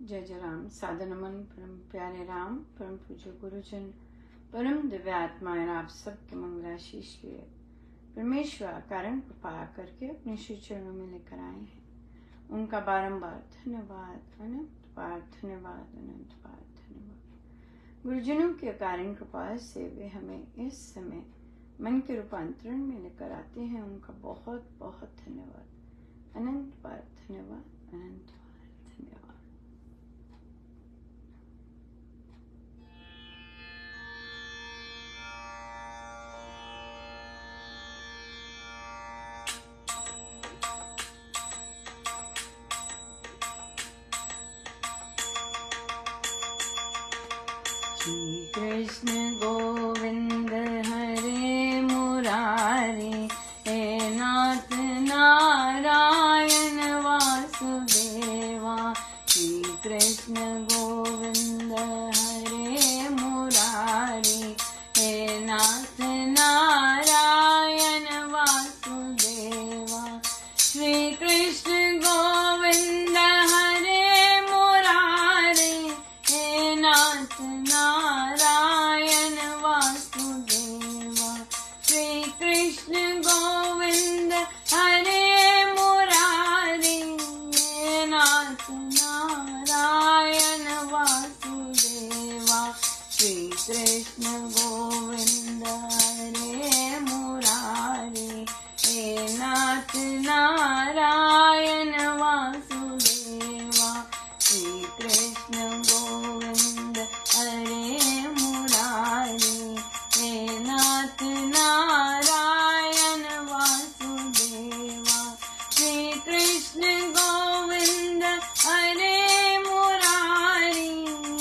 जय जय राम। साधनमन परम प्यारे राम, परम पूज्य गुरुजन, परम दिव्यात्मा आप सबके मंगलाशीष लिए परमेश्वर कारण कृपा करके अपने श्री चरणों में लेकर आए हैं। उनका बारंबार धन्यवाद, अनंत बार धन्यवाद, अनंत बार धन्यवाद। गुरुजनों के कारण कृपा से वे हमें इस समय मन के रूपांतरण में लेकर आते हैं। उनका बहुत बहुत धन्यवाद, अनंत बार धन्यवाद, अनंत बार धन्यवाद। श्री कृष्ण गोविंद हरे मुरारी, हे नाथ नारायण वासुदेवा। श्री कृष्ण गोविंद हरे मुरारी, हे नाथ नारायण वासुदेवा। श्री कृष्ण गोविंद हरे मुरारी, हे नाथ नारायण वासुदेवा। श्री कृष्ण गोविंद हरे मुरारी, हे नाथ नारायण वासुदेवा। श्री कृष्ण गोविंद हरे मुरारी, हे नाथ नारायण वासुदेवा। श्री कृष्ण गोविंद हरे मुरारी, हे नाथ नारायण वासुदेवा। श्री कृष्ण गोविंद हरे मुरारी,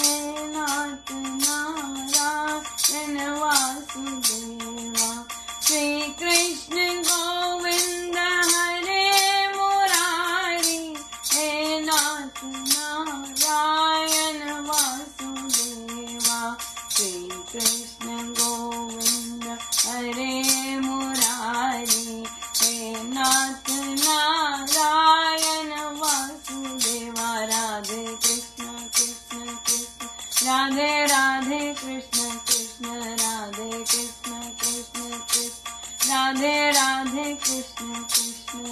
हे नाथ नारायण वासुदेवा। श्री कृष्ण गोविंद हरे मुरारी, हे नाथ नारायण वासुदेवा। श्री कृष्ण गोविंद हरे मुरारी, हे नाथ नारायण वासुदेवा। राधे कृष्ण कृष्ण कृष्ण राधे राधे, कृष्ण कृष्ण राधे, कृष्ण कृष्ण कृष्ण राधे राधे, कृष्ण कृष्ण।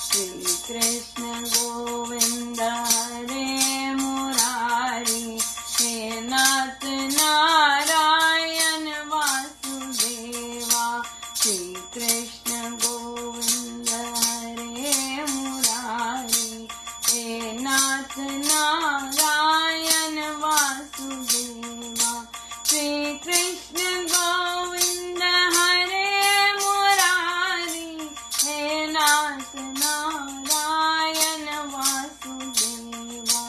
श्री कृष्ण गोविंद हरे मुरारी, हे नाथ नारायण वासुदेवा। श्री कृष्ण गोविंद हरे मुरारी, हे नाथ नारायण वासुदेवा। श्री कृष्ण गोविंद हरे मुरारी, हे नाथ नारायण वासुदेवा।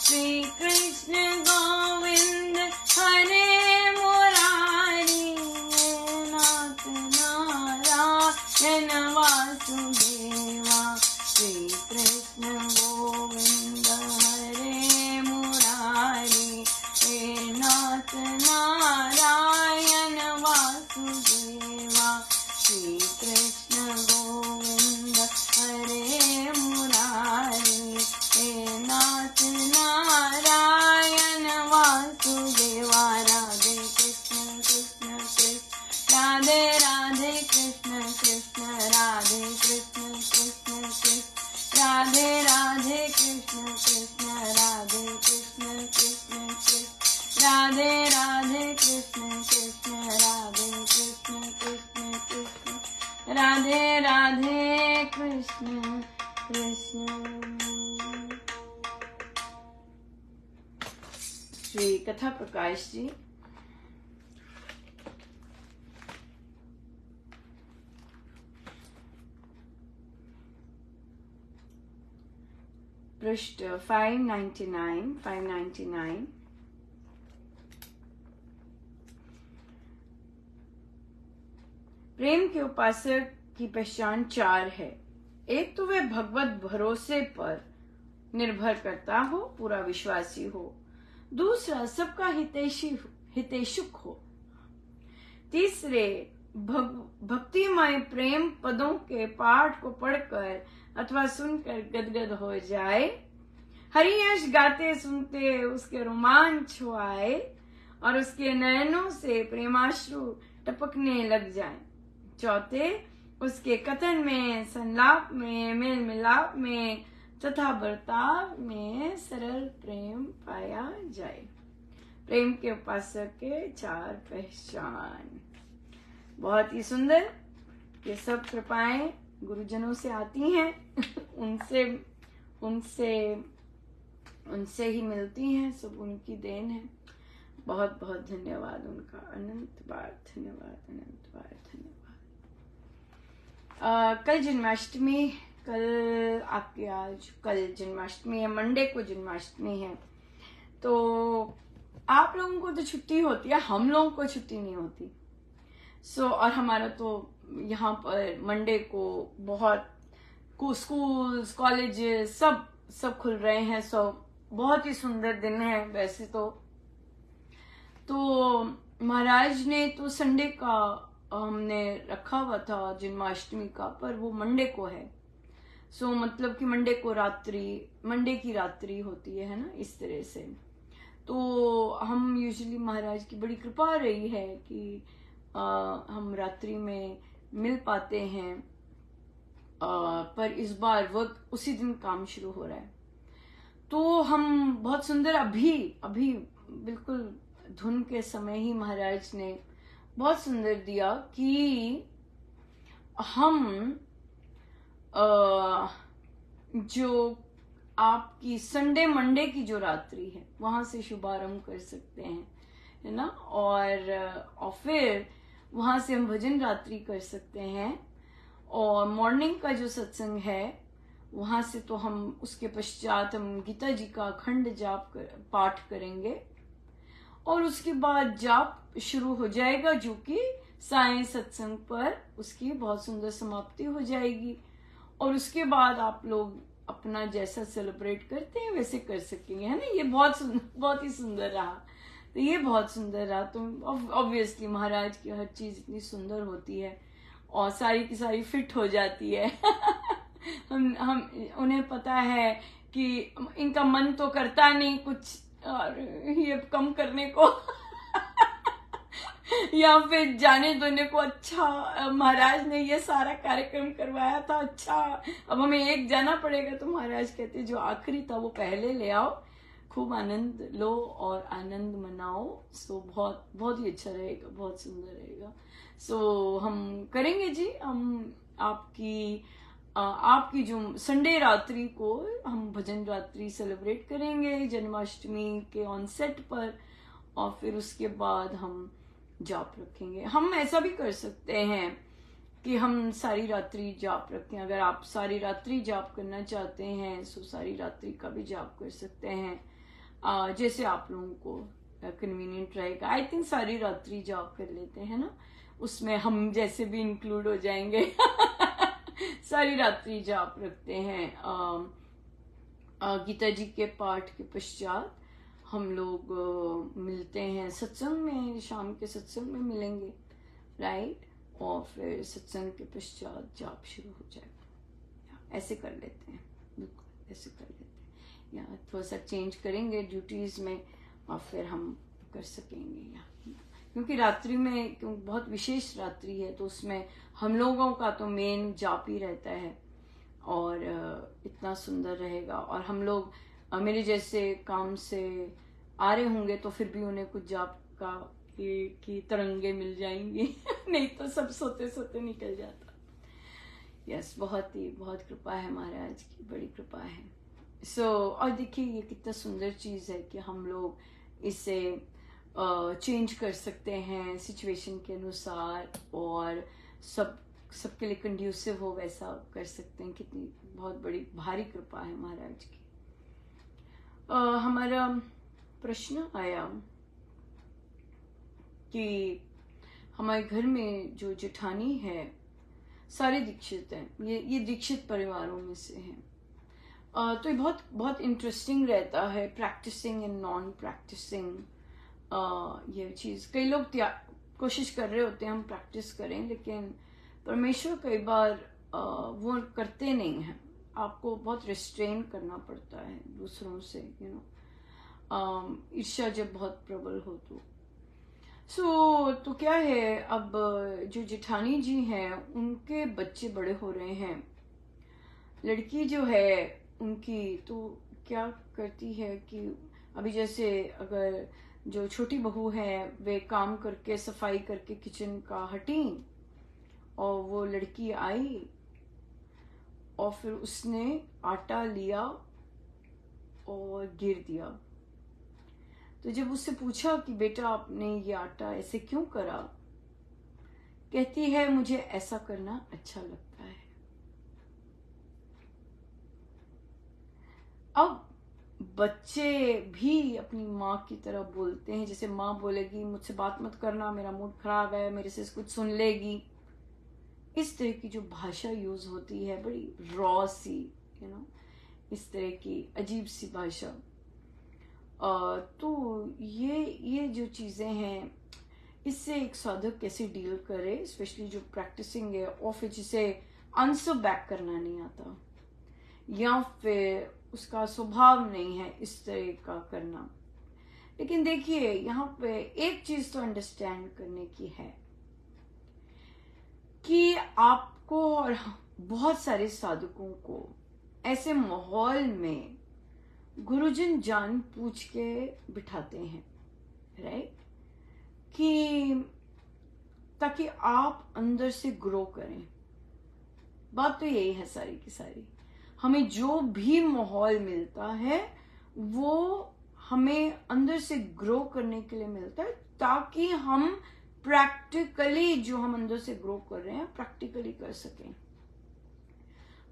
श्री कृष्ण गोविंद हरे मुरारी, हे नाथ नारायण वासुदेवा। श्री कृष्ण गोविंद हरे मुरारी, हे नाथ नारायण वासुदेवा। श्री कृष्ण गोविंद हरे मुरारी, हे नाथ नारायण वासुदेवा। राधे कृष्ण कृष्ण कृष्ण राधे राधे, कृष्ण कृष्ण राधे, कृष्ण कृष्ण कृष्ण राधे राधे, कृष्ण कृष्ण राधे, कृष्ण कृष्ण कृष्ण राधे राधे, कृष्ण कृष्ण राधे, कृष्ण कृष्ण कृष्ण राधे राधे, कृष्ण कृष्ण। श्री कथा प्रकाश जी, पृष्ठ 599। प्रेम के उपासक की पहचान 4 है। एक तो वे भगवत भरोसे पर निर्भर करता हो, पूरा विश्वासी हो। दूसरा सबका हितैषुक हो। तीसरे भक्तिमय प्रेम पदों के पाठ को पढ़कर अथवा सुनकर गदगद हो जाए। हरि यश गाते सुनते उसके रोमांच हो आए और उसके नयनों से प्रेमाश्रु टपकने लग जाए। चौथे, उसके कथन में, संलाप में, मेल मिलाप में तथा बर्ताव में सरल प्रेम पाया जाए। प्रेम के उपासक के 4 पहचान। बहुत ही सुंदर। ये सब कृपाएं गुरुजनों से आती हैं उनसे ही मिलती हैं, सब उनकी देन है। बहुत बहुत धन्यवाद उनका, अनंत बार धन्यवाद, अनंत बार धन्यवाद। कल जन्माष्टमी, कल जन्माष्टमी है, मंडे को जन्माष्टमी है। तो आप लोगों को तो छुट्टी होती है, हम लोगों को छुट्टी नहीं होती। और हमारा तो यहाँ पर मंडे को बहुत स्कूल्स, कॉलेजेस सब खुल रहे हैं। बहुत ही सुंदर दिन है वैसे तो महाराज ने तो संडे का हमने रखा हुआ था जन्माष्टमी का, पर वो मंडे को है। मतलब कि मंडे की रात्रि होती है ना, इस तरह से। तो हम यूजुअली महाराज की बड़ी कृपा रही है कि हम रात्रि में मिल पाते हैं, पर इस बार वक्त उसी दिन काम शुरू हो रहा है। तो हम बहुत सुंदर अभी बिल्कुल धुन के समय ही महाराज ने बहुत सुंदर दिया कि हम जो आपकी संडे मंडे की जो रात्रि है वहां से शुभारंभ कर सकते हैं, है ना। और फिर वहां से हम भजन रात्रि कर सकते हैं। और मॉर्निंग का जो सत्संग है वहां से तो हम उसके पश्चात हम गीता जी का अखंड पाठ करेंगे और उसके बाद जाप शुरू हो जाएगा, जो कि सायं सत्संग पर उसकी बहुत सुंदर समाप्ति हो जाएगी। और उसके बाद आप लोग अपना जैसा सेलिब्रेट करते हैं वैसे कर सकेंगे, है ना। ये बहुत ही सुंदर रहा। तो ये बहुत सुंदर रहा। तो ऑब्वियसली महाराज की हर चीज इतनी सुंदर होती है और सारी की सारी फिट हो जाती है। हम उन्हें पता है कि इनका मन तो करता नहीं कुछ ये कम करने को या फिर जाने देने को। अच्छा, महाराज ने ये सारा कार्यक्रम करवाया था, अच्छा अब हमें एक जाना पड़ेगा। तो महाराज कहते जो आखिरी था वो पहले ले आओ, खूब आनंद लो और आनंद मनाओ। बहुत बहुत ही अच्छा रहेगा, बहुत सुंदर रहेगा। हम करेंगे जी। हम आपकी जो संडे रात्रि को हम भजन रात्रि सेलिब्रेट करेंगे जन्माष्टमी के ऑनसेट पर, और फिर उसके बाद हम जाप रखेंगे। हम ऐसा भी कर सकते हैं कि हम सारी रात्रि जाप रखें। अगर आप सारी रात्रि जाप करना चाहते हैं तो सारी रात्रि का भी जाप कर सकते हैं, जैसे आप लोगों को कन्वीनियंट रहेगा। आई थिंक सारी रात्रि जाप कर लेते हैं ना, उसमें हम जैसे भी इंक्लूड हो जाएंगे। सारी रात्रि जाप रखते हैं। गीता जी के पाठ के पश्चात हम लोग मिलते हैं सत्संग में, शाम के सत्संग में मिलेंगे, राइट। और फिर सत्संग के पश्चात जाप शुरू हो जाएगा। ऐसे कर लेते हैं, बिल्कुल ऐसे कर लेते हैं। या थोड़ा सा चेंज करेंगे ड्यूटीज में और फिर हम कर सकेंगे। या क्योंकि रात्रि में बहुत विशेष रात्रि है, तो उसमें हम लोगों का तो मेन जाप ही रहता है और इतना सुंदर रहेगा। और हम लोग मेरे जैसे काम से आ रहे होंगे तो फिर भी उन्हें कुछ जाप की तरंगे मिल जाएंगी। नहीं तो सब सोते सोते निकल जाता। यस, बहुत कृपा है महाराज की, बड़ी कृपा है। और देखिए ये कितना सुंदर चीज है कि हम लोग इसे चेंज कर सकते हैं सिचुएशन के अनुसार, और सबके लिए कंड्यूसिव हो वैसा कर सकते हैं। कितनी बहुत बड़ी भारी कृपा है महाराज की। हमारा प्रश्न आया कि हमारे घर में जो जेठानी है सारे दीक्षित हैं, ये दीक्षित परिवारों में से हैं। तो ये बहुत इंटरेस्टिंग रहता है, प्रैक्टिसिंग एंड नॉन प्रैक्टिसिंग। ये चीज कई लोग कोशिश कर रहे होते हैं हम प्रैक्टिस करें, लेकिन परमेश्वर कई बार वो करते नहीं हैं। आपको बहुत रिस्ट्रेन करना पड़ता है दूसरों से, ईर्ष्या जब बहुत प्रबल हो तो क्या है, अब जो जेठानी जी हैं उनके बच्चे बड़े हो रहे हैं। लड़की जो है उनकी तो क्या करती है कि अभी जैसे अगर जो छोटी बहू है वे काम करके सफाई करके किचन का हटी और वो लड़की आई और फिर उसने आटा लिया और गिर दिया। तो जब उससे पूछा कि बेटा आपने ये आटा ऐसे क्यों करा, कहती है मुझे ऐसा करना अच्छा लगता है। अब बच्चे भी अपनी माँ की तरह बोलते हैं, जैसे माँ बोलेगी मुझसे बात मत करना, मेरा मूड खराब है, मेरे से कुछ सुन लेगी। इस तरह की जो भाषा यूज होती है बड़ी रॉ सी, इस तरह की अजीब सी भाषा। तो ये जो चीजें हैं, इससे एक साधक कैसे डील करे, स्पेशली जो प्रैक्टिसिंग है और फिर जिसे आंसर बैक करना नहीं आता या फिर उसका स्वभाव नहीं है इस तरह का करना। लेकिन देखिए यहाँ पे एक चीज तो अंडरस्टैंड करने की है कि आपको और बहुत सारे साधकों को ऐसे माहौल में गुरुजन जान पूछ के बिठाते हैं, राइट, कि ताकि आप अंदर से ग्रो करें। बात तो यही है सारी की सारी। हमें जो भी माहौल मिलता है वो हमें अंदर से ग्रो करने के लिए मिलता है, ताकि हम प्रैक्टिकली जो हम अंदर से ग्रो कर रहे हैं प्रैक्टिकली कर सकें।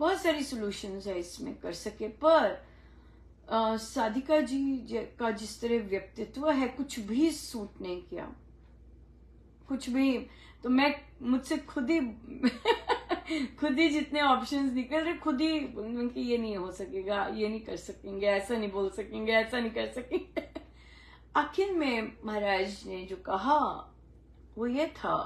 बहुत सारी सॉल्यूशंस है इसमें कर सके, पर साधिका जी का जिस तरह व्यक्तित्व है कुछ भी सूट नहीं किया, कुछ भी। तो मैं मुझसे खुद ही जितने ऑप्शंस निकल रहे खुद ही कि ये नहीं हो सकेगा, ये नहीं कर सकेंगे, ऐसा नहीं बोल सकेंगे, ऐसा नहीं कर सकेंगे। आखिर में महाराज ने जो कहा वो ये था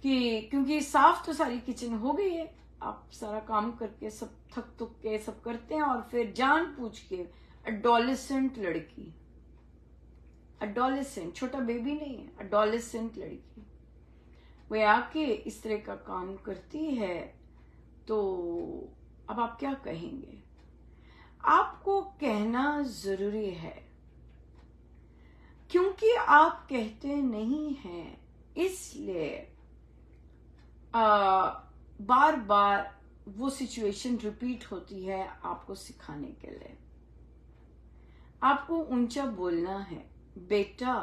कि क्योंकि साफ तो सारी किचन हो गई है, आप सारा काम करके सब थक थुक के सब करते हैं और फिर जान पूछ के एडोलेसेंट लड़की, एडोलेसेंट छोटा बेबी नहीं है, एडोलेसेंट लड़की वो आके इस तरह का काम करती है, तो अब आप क्या कहेंगे? आपको कहना जरूरी है, क्योंकि आप कहते नहीं हैं इसलिए बार बार वो सिचुएशन रिपीट होती है आपको सिखाने के लिए। आपको ऊंचा बोलना है, बेटा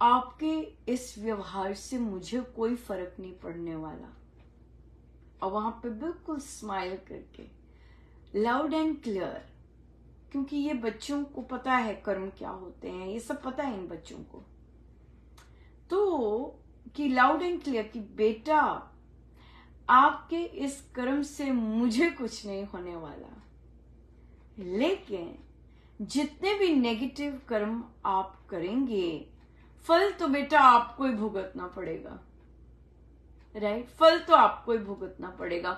आपके इस व्यवहार से मुझे कोई फर्क नहीं पड़ने वाला। और वहां पे बिल्कुल स्माइल करके लाउड एंड क्लियर, क्योंकि ये बच्चों को पता है कर्म क्या होते हैं, ये सब पता है इन बच्चों को। तो कि लाउड एंड क्लियर कि बेटा आपके इस कर्म से मुझे कुछ नहीं होने वाला, लेकिन जितने भी नेगेटिव कर्म आप करेंगे फल तो बेटा आपको ही भुगतना पड़ेगा, राइट? फल तो आपको ही भुगतना पड़ेगा।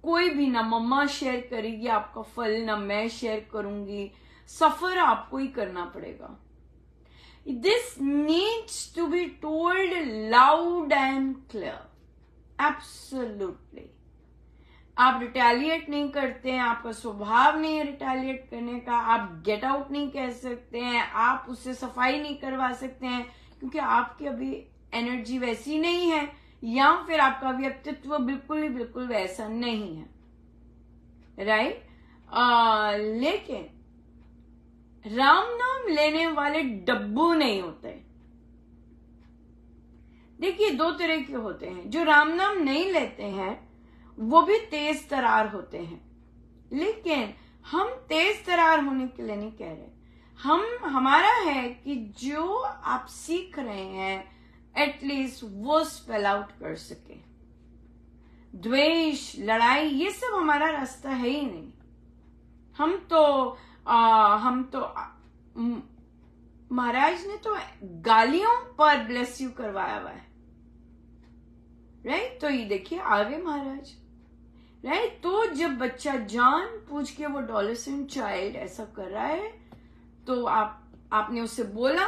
कोई भी ना मम्मा शेयर करेगी आपका फल, ना मैं शेयर करूंगी, सफर आपको ही करना पड़ेगा। This needs to be told loud and clear, absolutely. आप रिटेलिएट नहीं करते हैं, आपका स्वभाव नहीं है रिटेलिएट करने का, आप गेट आउट नहीं कह सकते हैं, आप उससे सफाई नहीं करवा सकते हैं, क्योंकि आपकी अभी एनर्जी वैसी नहीं है, या फिर आपका व्यक्तित्व बिल्कुल वैसा नहीं है, राइट? लेकिन राम नाम लेने वाले डब्बू नहीं होते। देखिए दो तरह के होते हैं, जो राम नाम नहीं लेते हैं वो भी तेज तरार होते हैं, लेकिन हम तेज तरार होने के लिए नहीं कह रहे। हमारा है कि जो आप सीख रहे हैं एटलीस्ट वो स्पेल आउट कर सके। द्वेष, लड़ाई, ये सब हमारा रास्ता है ही नहीं। हम तो महाराज ने तो गालियों पर ब्लेस यू करवाया हुआ है, राइट? तो ये देखिए आगे महाराज राइट। तो जब बच्चा जान पूछ के वो एडोलेसेंट चाइल्ड ऐसा कर रहा है तो आपने उससे बोला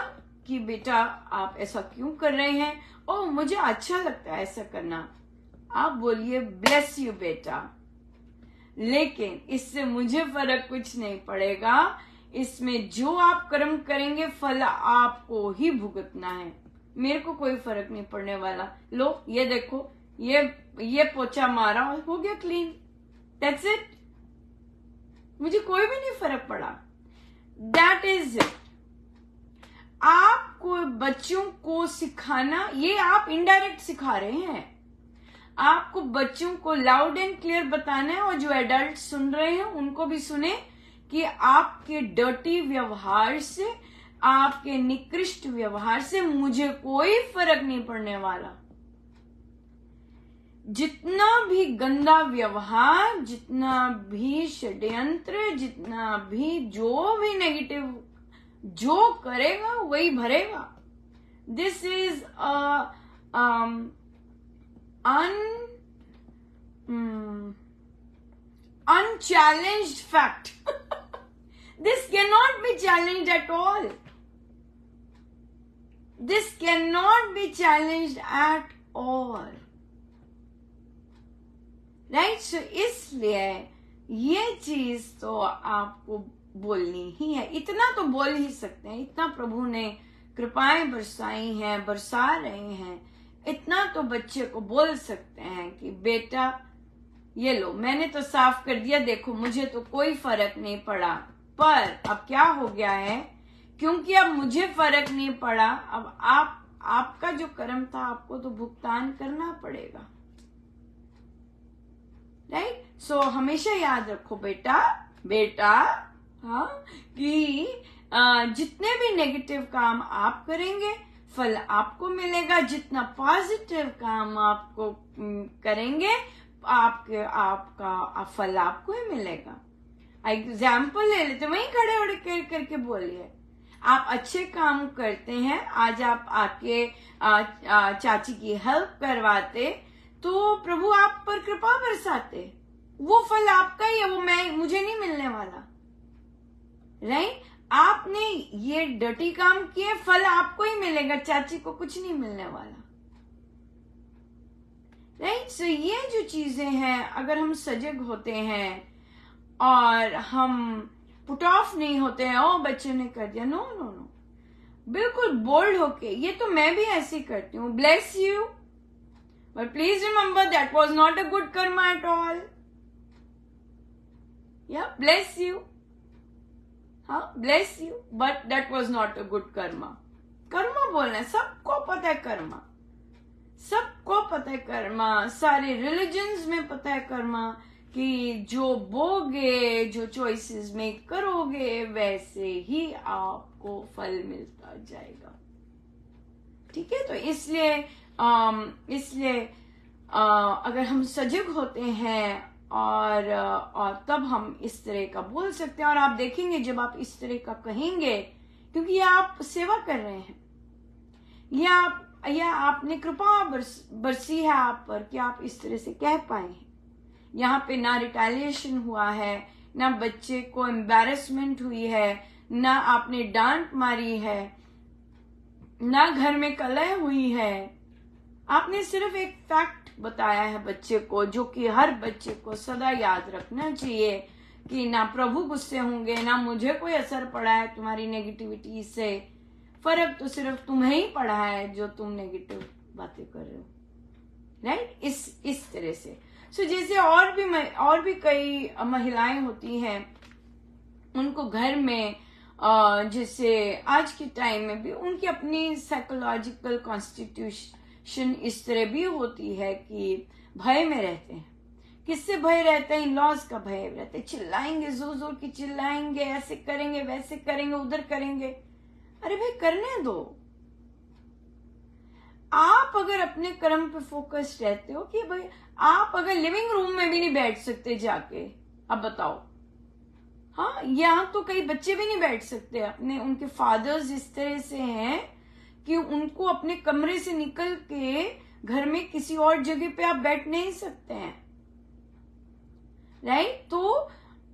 कि बेटा आप ऐसा क्यों कर रहे हैं, और मुझे अच्छा लगता है ऐसा करना, आप बोलिए ब्लेस यू बेटा, लेकिन इससे मुझे फर्क कुछ नहीं पड़ेगा, इसमें जो आप कर्म करेंगे फल आपको ही भुगतना है, मेरे को कोई फर्क नहीं पड़ने वाला। लो ये देखो, ये पोछा मारा और हो गया क्लीन, दैट्स इट, मुझे कोई भी नहीं फर्क पड़ा। That is it. आपको बच्चों को सिखाना, ये आप इनडायरेक्ट सिखा रहे हैं, आपको बच्चों को लाउड एंड क्लियर बताना है, और जो एडल्ट सुन रहे हैं उनको भी सुने कि आपके डर्टी व्यवहार से, आपके निकृष्ट व्यवहार से मुझे कोई फर्क नहीं पड़ने वाला। जितना भी गंदा व्यवहार, जितना भी षड्यंत्र, जितना भी जो भी नेगेटिव जो करेगा वही भरेगा। This is unchallenged fact. This cannot be challenged at all. This cannot be challenged at all. Right? So इसलिए ये चीज तो आपको बोलनी ही है, इतना तो बोल ही सकते हैं, इतना प्रभु ने कृपाएं बरसाई हैं, बरसा रहे हैं, इतना तो बच्चे को बोल सकते हैं कि बेटा ये लो, मैंने तो साफ कर दिया, देखो मुझे तो कोई फर्क नहीं पड़ा, पर अब क्या हो गया है, क्योंकि अब मुझे फर्क नहीं पड़ा, अब आपका जो कर्म था आपको तो भुगतान करना पड़ेगा। राइट। सो हमेशा याद रखो बेटा हाँ, कि जितने भी नेगेटिव काम आप करेंगे फल आपको मिलेगा, जितना पॉजिटिव काम आपको करेंगे आपका फल आपको ही मिलेगा। एग्जाम्पल ले लेते, वहीं खड़े होकर करके बोलिए, आप अच्छे काम करते हैं, आज आप आके चाची की हेल्प करवाते तो प्रभु आप पर कृपा बरसाते, वो फल आपका ही है, वो मुझे नहीं मिलने वाला। राइट। आपने ये डर्टी काम किए, फल आपको ही मिलेगा, चाची को कुछ नहीं मिलने वाला। राइट। सो ये जो चीजें हैं, अगर हम सजग होते हैं और हम पुट ऑफ नहीं होते हैं, ओ बच्चे ने कर दिया, नो नो नो, बिल्कुल बोल्ड होके, ये तो मैं भी ऐसे करती हूँ, bless you, but please remember that was not a good Karma at all. या ब्लेस यू, हाँ bless you, but that was not a good Karma. Karma बोलना है, सबको पता है कर्मा, सबको पता है कर्मा, सारे रिलीजन्स में पता है कर्मा, कि जो बोगे, जो चॉइसेस में करोगे वैसे ही आपको फल मिलता जाएगा। ठीक है। तो इसलिए अगर हम सजग होते हैं और तब हम इस तरह का बोल सकते हैं, और आप देखेंगे जब आप इस तरह का कहेंगे, क्योंकि ये आप सेवा कर रहे हैं, या आपने कृपा बरसी है आप पर कि आप इस तरह से कह पाए हैं। यहाँ पे ना रिटेलिएशन हुआ है, ना बच्चे को एम्बैरेसमेंट हुई है, ना आपने डांट मारी है, ना घर में कलह हुई है, आपने सिर्फ एक फैक्ट बताया है बच्चे को, जो कि हर बच्चे को सदा याद रखना चाहिए कि ना प्रभु गुस्से होंगे, ना मुझे कोई असर पड़ा है तुम्हारी नेगेटिविटी से, फर्क तो सिर्फ तुम्हें ही पड़ा है जो तुम नेगेटिव बातें कर रहे हो। राइट। इस तरह से जैसे और भी कई महिलाएं होती हैं, उनको घर में जैसे आज के टाइम में भी उनकी अपनी साइकोलॉजिकल कॉन्स्टिट्यूशन इस तरह भी होती है कि भय में रहते हैं। किससे भय रहता है? इन लॉज का भय रहता है, चिल्लाएंगे, जोर जोर की चिल्लाएंगे, ऐसे करेंगे, वैसे करेंगे, उधर करेंगे। अरे भाई करने दो। आप अगर अपने कर्म पे फोकस रहते हो कि भाई आप अगर लिविंग रूम में भी नहीं बैठ सकते जाके, अब बताओ, हाँ यहाँ तो कई बच्चे भी नहीं बैठ सकते अपने, उनके फादर्स इस तरह से हैं कि उनको अपने कमरे से निकल के घर में किसी और जगह पे आप बैठ नहीं सकते हैं। राइट। तो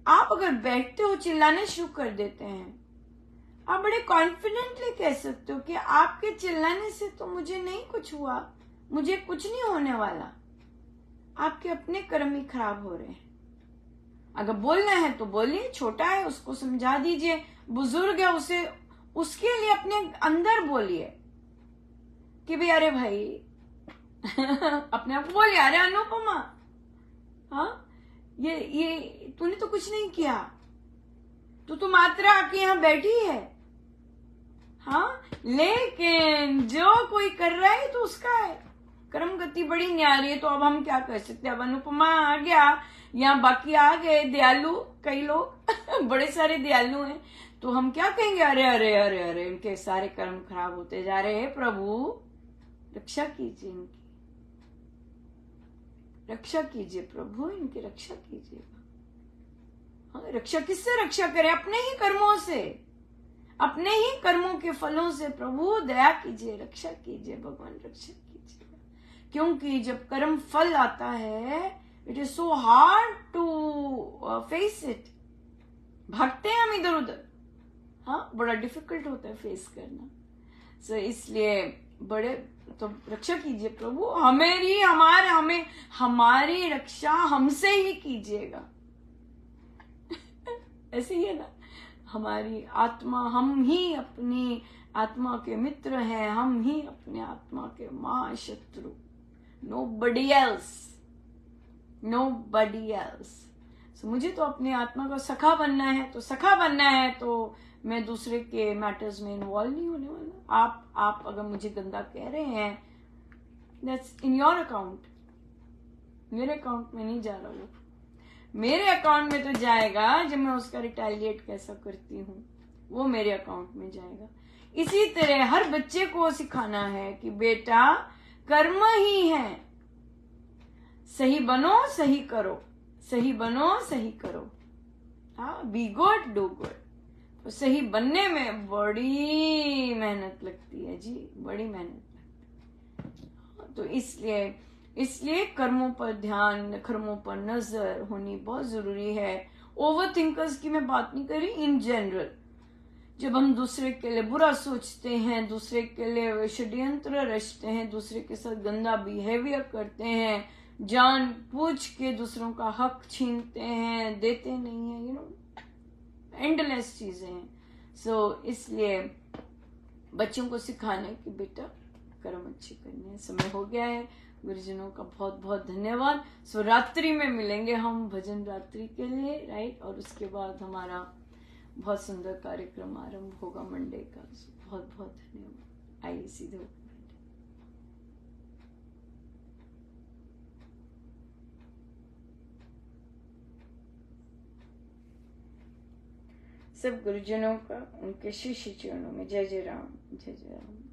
आप अगर बैठते हो चिल्लाना शुरू कर देते हैं, आप बड़े कॉन्फिडेंटली कह सकते हो कि आपके चिल्लाने से तो मुझे नहीं कुछ हुआ, मुझे कुछ नहीं होने वाला। आपके अपने कर्म ही खराब हो रहे हैं। अगर बोलना है तो बोलिए, छोटा है उसको समझा दीजिए, बुजुर्ग है उसे उसके लिए अपने अंदर बोलिए कि भाई अरे भाई अपने आप को बोलिए, अरे अनुपमा, हाँ ये तूने तो कुछ नहीं किया, तो मात्र आके यहाँ बैठी है। हाँ, लेकिन जो कोई कर रहा है तो उसका है, कर्म गति बड़ी न्यारी है। तो अब हम क्या कर सकते हैं? अब अनुपमा आ गया, यहाँ बाकी आ गए दयालु, कई लोग बड़े सारे दयालु हैं, तो हम क्या कहेंगे? अरे अरे अरे अरे इनके सारे कर्म खराब होते जा रहे हैं, प्रभु रक्षा कीजिए, इनकी रक्षा कीजिए, प्रभु इनकी रक्षा कीजिए। हाँ, रक्षा किससे रक्षा करें? अपने ही कर्मों से, अपने ही कर्मों के फलों से। प्रभु दया कीजिए, रक्षा कीजिए, भगवान रक्षा कीजिए। क्योंकि जब कर्म फल आता है, it is so hard to face it. भागते हैं हम इधर उधर, हाँ, बड़ा डिफिकल्ट होता है फेस करना। सो इसलिए बड़े तो रक्षा कीजिए प्रभु, हमारी रक्षा हमसे ही कीजिएगा। ऐसे ही है ना, हमारी आत्मा, हम ही अपनी आत्मा के मित्र हैं, हम ही अपने आत्मा के महाशत्रु। Nobody else, nobody else। So, मुझे तो अपनी आत्मा का सखा बनना है, तो सखा बनना है तो मैं दूसरे के मैटर्स में इन्वॉल्व नहीं होने वाला। आप अगर मुझे गंदा कह रहे हैं, दैट्स इन योर अकाउंट, मेरे अकाउंट में नहीं जा रहा वो। मेरे अकाउंट में तो जाएगा जब मैं उसका रिटेलिएट कैसा करती हूँ, वो मेरे अकाउंट में जाएगा। इसी तरह हर बच्चे को सिखाना है कि बेटा कर्म ही है, सही बनो सही करो, सही बनो सही करो, हाँ, बी गुड डू गुड। तो सही बनने में बड़ी मेहनत लगती है जी, बड़ी मेहनत लगती है। तो इसलिए कर्मों पर ध्यान, कर्मों पर नजर होनी बहुत जरूरी है। ओवर थिंकर्स की मैं बात नहीं कर रही, इन जनरल जब हम दूसरे के लिए बुरा सोचते हैं, दूसरे के लिए षड्यंत्र रचते हैं, दूसरे के साथ गंदा बिहेवियर करते हैं, जान पूछ के दूसरों का हक छीनते हैं, देते नहीं है, यू नो, एंडलेस चीजें हैं। सो इसलिए बच्चों को सिखाना है कि बेटा कर्म अच्छे करने हैं। समय हो गया है, गुरुजनों का बहुत बहुत धन्यवाद। सो रात्रि में मिलेंगे हम भजन रात्रि के लिए, राइट, और उसके बाद हमारा बहुत सुंदर कार्यक्रम आरंभ होगा मंडे का। बहुत बहुत धन्यवाद। आइए सीधे ऊपर। सब गुरुजनों का उनके शिष्य चरणों में जय जय राम, जय जय राम।